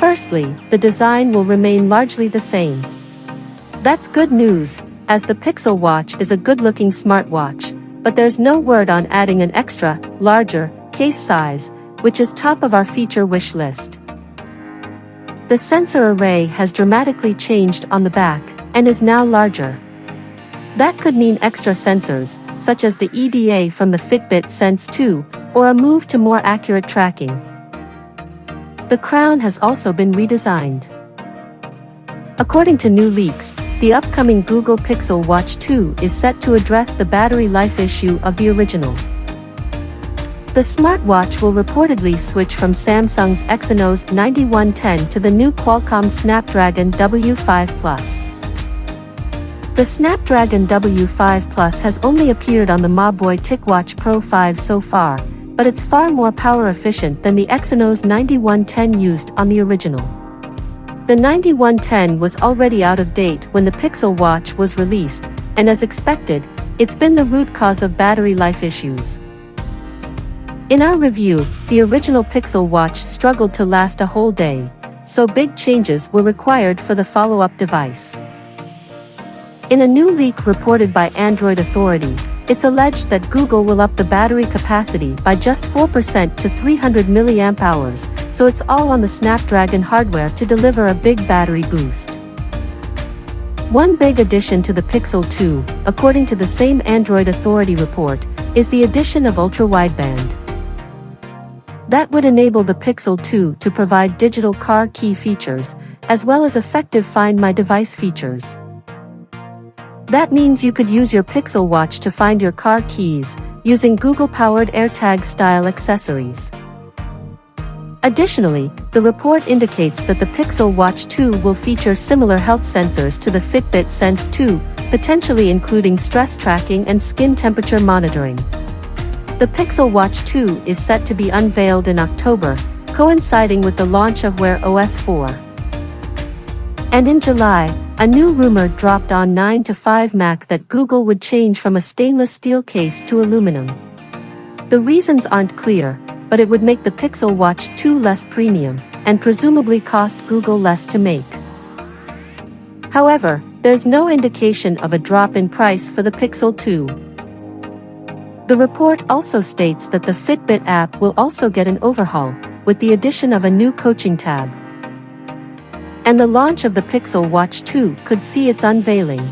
Firstly, the design will remain largely the same. That's good news, as the Pixel Watch is a good-looking smartwatch, but there's no word on adding an extra, larger, case size, which is top of our feature wish list. The sensor array has dramatically changed on the back, and is now larger. That could mean extra sensors, such as the EDA from the Fitbit Sense 2, or a move to more accurate tracking. The crown has also been redesigned. According to new leaks, the upcoming Google Pixel Watch 2 is set to address the battery life issue of the original. The smartwatch will reportedly switch from Samsung's Exynos 9110 to the new Qualcomm Snapdragon W5 Plus. The Snapdragon W5 Plus has only appeared on the Mobvoi TicWatch Pro 5 so far, but it's far more power efficient than the Exynos 9110 used on the original. The 9110 was already out of date when the Pixel Watch was released, and as expected, it's been the root cause of battery life issues. In our review, the original Pixel Watch struggled to last a whole day, so big changes were required for the follow-up device. In a new leak reported by Android Authority, it's alleged that Google will up the battery capacity by just 4% to 300 mAh, so it's all on the Snapdragon hardware to deliver a big battery boost. One big addition to the Pixel 2, according to the same Android Authority report, is the addition of ultra-wideband. That would enable the Pixel 2 to provide digital car key features, as well as effective Find My Device features. That means you could use your Pixel Watch to find your car keys, using Google-powered AirTag-style accessories. Additionally, the report indicates that the Pixel Watch 2 will feature similar health sensors to the Fitbit Sense 2, potentially including stress tracking and skin temperature monitoring. The Pixel Watch 2 is set to be unveiled in October, coinciding with the launch of Wear OS 4. And in July, a new rumor dropped on 9 to 5 Mac that Google would change from a stainless steel case to aluminum. The reasons aren't clear, but it would make the Pixel Watch 2 less premium, and presumably cost Google less to make. However, there's no indication of a drop in price for the Pixel 2. The report also states that the Fitbit app will also get an overhaul, with the addition of a new coaching tab. And the launch of the Pixel Watch 2 could see its unveiling.